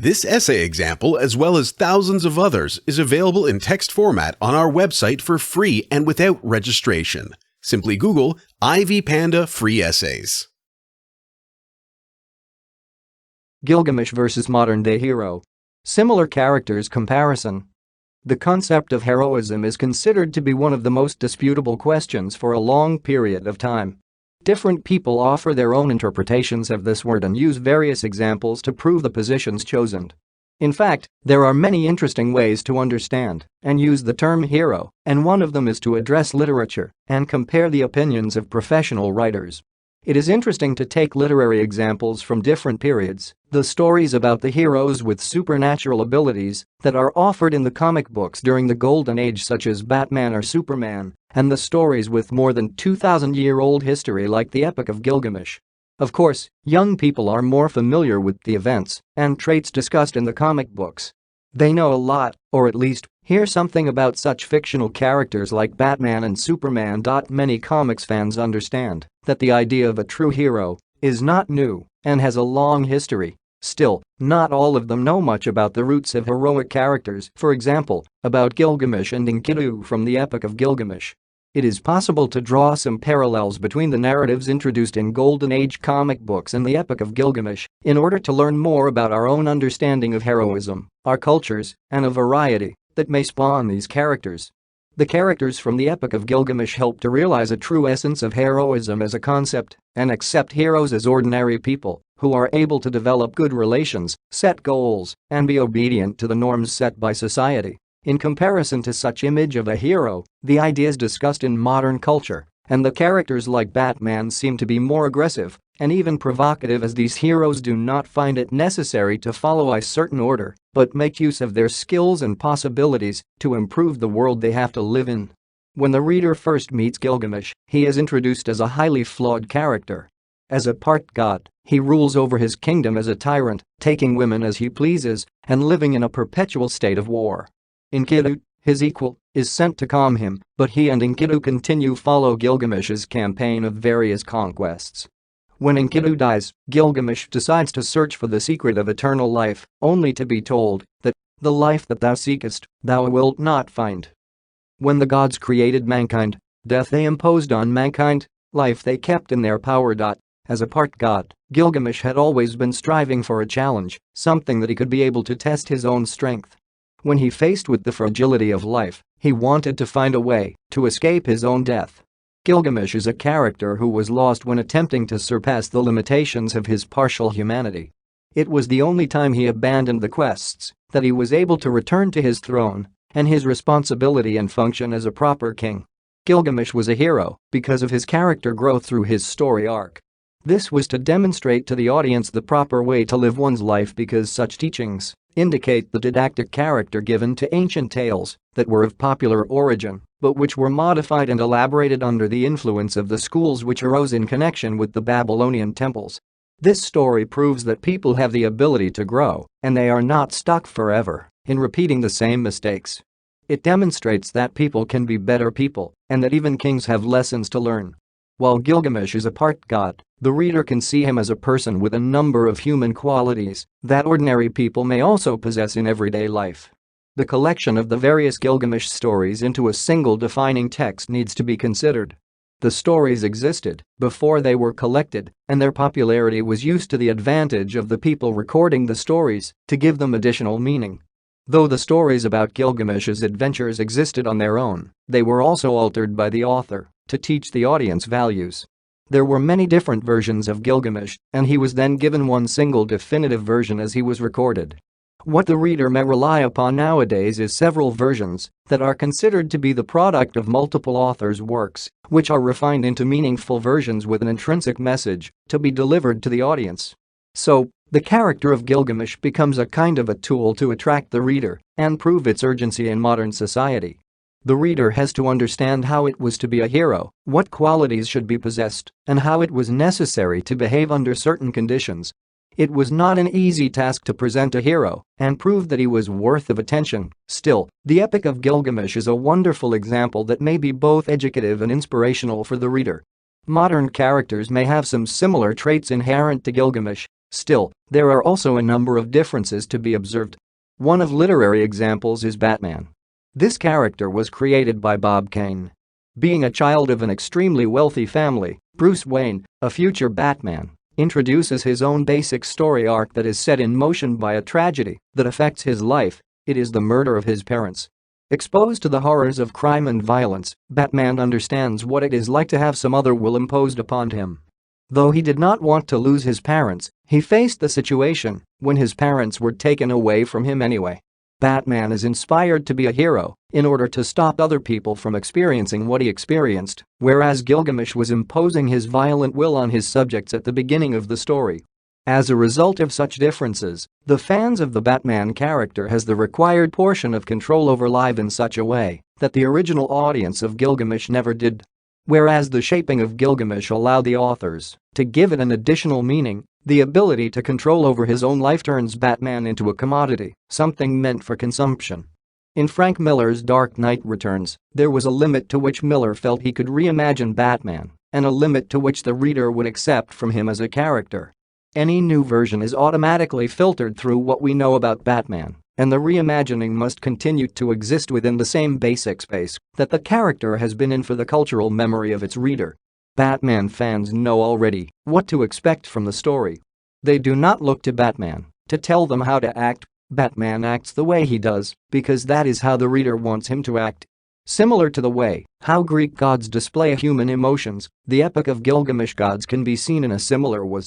This essay example, as well as thousands of others, is available in text format on our website for free and without registration. Simply Google Ivy Panda Free Essays. Gilgamesh versus modern-day hero. Similar characters comparison. The concept of heroism is considered to be one of the most disputable questions for a long period of time. Different people offer their own interpretations of this word and use various examples to prove the positions chosen. In fact, there are many interesting ways to understand and use the term hero, and one of them is to address literature and compare the opinions of professional writers. It is interesting to take literary examples from different periods, the stories about the heroes with supernatural abilities that are offered in the comic books during the Golden Age such as Batman or Superman, and the stories with more than 2,000-year-old history like the Epic of Gilgamesh. Of course, young people are more familiar with the events and traits discussed in the comic books. They know a lot, or at least hear something about such fictional characters like Batman and Superman. Many comics fans understand that the idea of a true hero is not new and has a long history. Still, not all of them know much about the roots of heroic characters, for example, about Gilgamesh and Enkidu from the Epic of Gilgamesh. It is possible to draw some parallels between the narratives introduced in Golden Age comic books and the Epic of Gilgamesh in order to learn more about our own understanding of heroism, our cultures, and a variety that may spawn these characters. The characters from the Epic of Gilgamesh help to realize a true essence of heroism as a concept and accept heroes as ordinary people who are able to develop good relations, set goals, and be obedient to the norms set by society. In comparison to such image of a hero, the ideas discussed in modern culture and the characters like Batman seem to be more aggressive and even provocative, as these heroes do not find it necessary to follow a certain order but make use of their skills and possibilities to improve the world they have to live in. When the reader first meets Gilgamesh, he is introduced as a highly flawed character. As a part god, he rules over his kingdom as a tyrant, taking women as he pleases and living in a perpetual state of war. Enkidu, his equal, is sent to calm him, but he and Enkidu continue follow Gilgamesh's campaign of various conquests. When Enkidu dies, Gilgamesh decides to search for the secret of eternal life, only to be told that the life that thou seekest, thou wilt not find. When the gods created mankind, death they imposed on mankind, life they kept in their power. As a part god, Gilgamesh had always been striving for a challenge, something that he could be able to test his own strength. When he faced with the fragility of life, he wanted to find a way to escape his own death. Gilgamesh is a character who was lost when attempting to surpass the limitations of his partial humanity. It was the only time he abandoned the quests that he was able to return to his throne and his responsibility and function as a proper king. Gilgamesh was a hero because of his character growth through his story arc. This was to demonstrate to the audience the proper way to live one's life, because such teachings indicate the didactic character given to ancient tales that were of popular origin, but which were modified and elaborated under the influence of the schools which arose in connection with the Babylonian temples. This story proves that people have the ability to grow, and they are not stuck forever in repeating the same mistakes. It demonstrates that people can be better people, and that even kings have lessons to learn. While Gilgamesh is a part god, the reader can see him as a person with a number of human qualities that ordinary people may also possess in everyday life. The collection of the various Gilgamesh stories into a single defining text needs to be considered. The stories existed before they were collected, and their popularity was used to the advantage of the people recording the stories to give them additional meaning. Though the stories about Gilgamesh's adventures existed on their own, they were also altered by the author to teach the audience values. There were many different versions of Gilgamesh, and he was then given one single definitive version as he was recorded. What the reader may rely upon nowadays is several versions that are considered to be the product of multiple authors' works, which are refined into meaningful versions with an intrinsic message to be delivered to the audience. So, the character of Gilgamesh becomes a kind of a tool to attract the reader and prove its urgency in modern society. The reader has to understand how it was to be a hero, what qualities should be possessed, and how it was necessary to behave under certain conditions. It was not an easy task to present a hero and prove that he was worth of attention. Still, the Epic of Gilgamesh is a wonderful example that may be both educative and inspirational for the reader. Modern characters may have some similar traits inherent to Gilgamesh, Still, there are also a number of differences to be observed. One of literary examples is Batman. This character was created by Bob Kane. Being a child of an extremely wealthy family, Bruce Wayne, a future Batman, introduces his own basic story arc that is set in motion by a tragedy that affects his life. It is the murder of his parents. Exposed to the horrors of crime and violence, Batman understands what it is like to have some other will imposed upon him. Though he did not want to lose his parents, he faced the situation when his parents were taken away from him anyway. Batman is inspired to be a hero in order to stop other people from experiencing what he experienced, whereas Gilgamesh was imposing his violent will on his subjects at the beginning of the story. As a result of such differences, the fans of the Batman character has the required portion of control over life in such a way that the original audience of Gilgamesh never did. Whereas the shaping of Gilgamesh allowed the authors to give it an additional meaning, the ability to control over his own life turns Batman into a commodity, something meant for consumption. In Frank Miller's Dark Knight Returns, there was a limit to which Miller felt he could reimagine Batman, and a limit to which the reader would accept from him as a character. Any new version is automatically filtered through what we know about Batman, and the reimagining must continue to exist within the same basic space that the character has been in for the cultural memory of its reader. Batman fans know already what to expect from the story. They do not look to Batman to tell them how to act. Batman acts the way he does because that is how the reader wants him to act. Similar to the way how Greek gods display human emotions, the Epic of Gilgamesh gods can be seen in a similar way.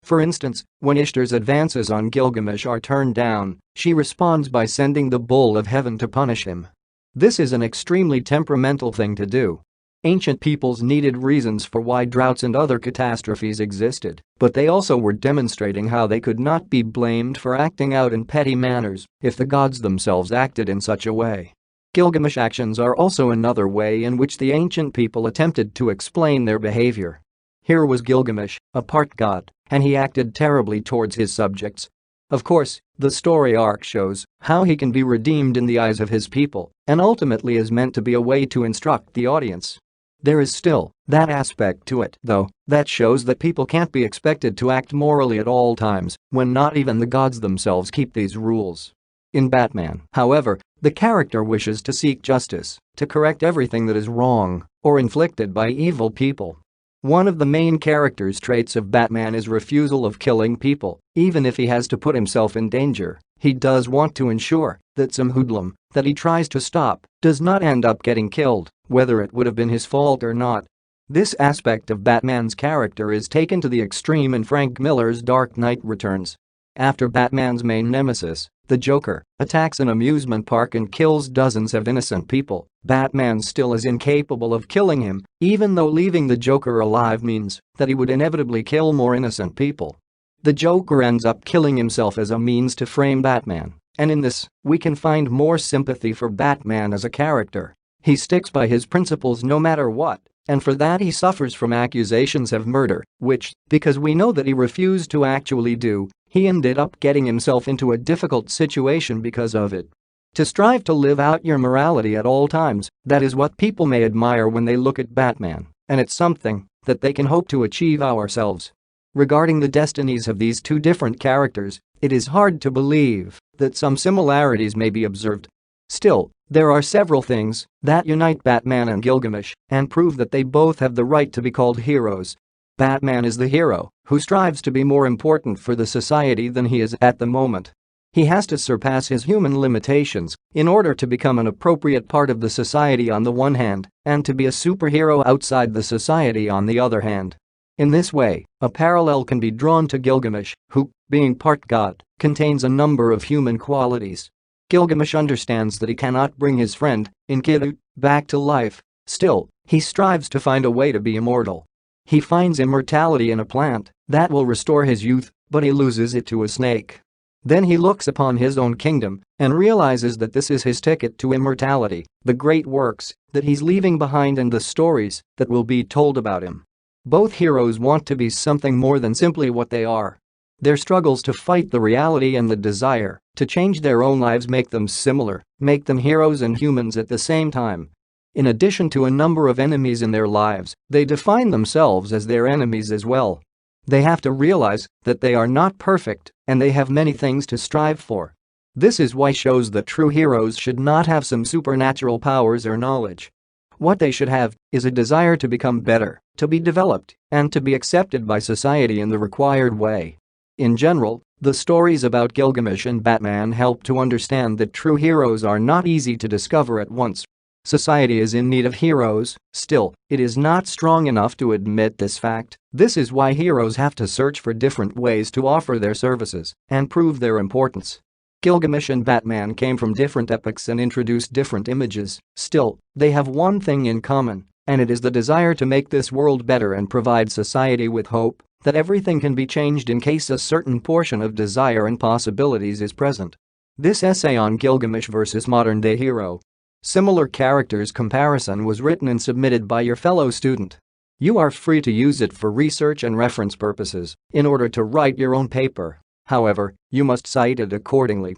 For instance, when Ishtar's advances on Gilgamesh are turned down, she responds by sending the bull of heaven to punish him. This is an extremely temperamental thing to do. Ancient peoples needed reasons for why droughts and other catastrophes existed, but they also were demonstrating how they could not be blamed for acting out in petty manners if the gods themselves acted in such a way. Gilgamesh actions are also another way in which the ancient people attempted to explain their behavior. Here was Gilgamesh, a part god, and he acted terribly towards his subjects. Of course, the story arc shows how he can be redeemed in the eyes of his people and ultimately is meant to be a way to instruct the audience. There is still that aspect to it, though, that shows that people can't be expected to act morally at all times when not even the gods themselves keep these rules. In Batman, however, the character wishes to seek justice, to correct everything that is wrong or inflicted by evil people. One of the main character's traits of Batman is refusal of killing people, even if he has to put himself in danger. He does want to ensure that some hoodlum that he tries to stop does not end up getting killed, whether it would have been his fault or not. This aspect of Batman's character is taken to the extreme in Frank Miller's Dark Knight Returns. After Batman's main nemesis, the Joker, attacks an amusement park and kills dozens of innocent people, Batman still is incapable of killing him, even though leaving the Joker alive means that he would inevitably kill more innocent people. The Joker ends up killing himself as a means to frame Batman, and in this, we can find more sympathy for Batman as a character. He sticks by his principles no matter what, and for that he suffers from accusations of murder, which, because we know that he refused to actually do, he ended up getting himself into a difficult situation because of it. To strive to live out your morality at all times, that is what people may admire when they look at Batman, and it's something that they can hope to achieve ourselves. Regarding the destinies of these two different characters, it is hard to believe that some similarities may be observed. Still, there are several things that unite Batman and Gilgamesh and prove that they both have the right to be called heroes. Batman is the hero who strives to be more important for the society than he is at the moment. He has to surpass his human limitations in order to become an appropriate part of the society on the one hand, and to be a superhero outside the society on the other hand. In this way, a parallel can be drawn to Gilgamesh, who, being part god, contains a number of human qualities. Gilgamesh understands that he cannot bring his friend, Enkidu, back to life. Still, he strives to find a way to be immortal. He finds immortality in a plant that will restore his youth, but he loses it to a snake. Then he looks upon his own kingdom and realizes that this is his ticket to immortality, the great works that he's leaving behind and the stories that will be told about him. Both heroes want to be something more than simply what they are. Their struggles to fight the reality and the desire to change their own lives make them similar, make them heroes and humans at the same time. In addition to a number of enemies in their lives, they define themselves as their enemies as well. They have to realize that they are not perfect and they have many things to strive for. This is why shows that true heroes should not have some supernatural powers or knowledge. What they should have is a desire to become better, to be developed, and to be accepted by society in the required way. In general, the stories about Gilgamesh and Batman help to understand that true heroes are not easy to discover at once. Society is in need of heroes, still, it is not strong enough to admit this fact. This is why heroes have to search for different ways to offer their services and prove their importance. Gilgamesh and Batman came from different epochs and introduced different images, still, they have one thing in common, and it is the desire to make this world better and provide society with hope that everything can be changed in case a certain portion of desire and possibilities is present. This essay on Gilgamesh versus modern-day hero. Similar characters comparison was written and submitted by your fellow student. You are free to use it for research and reference purposes in order to write your own paper. However, you must cite it accordingly.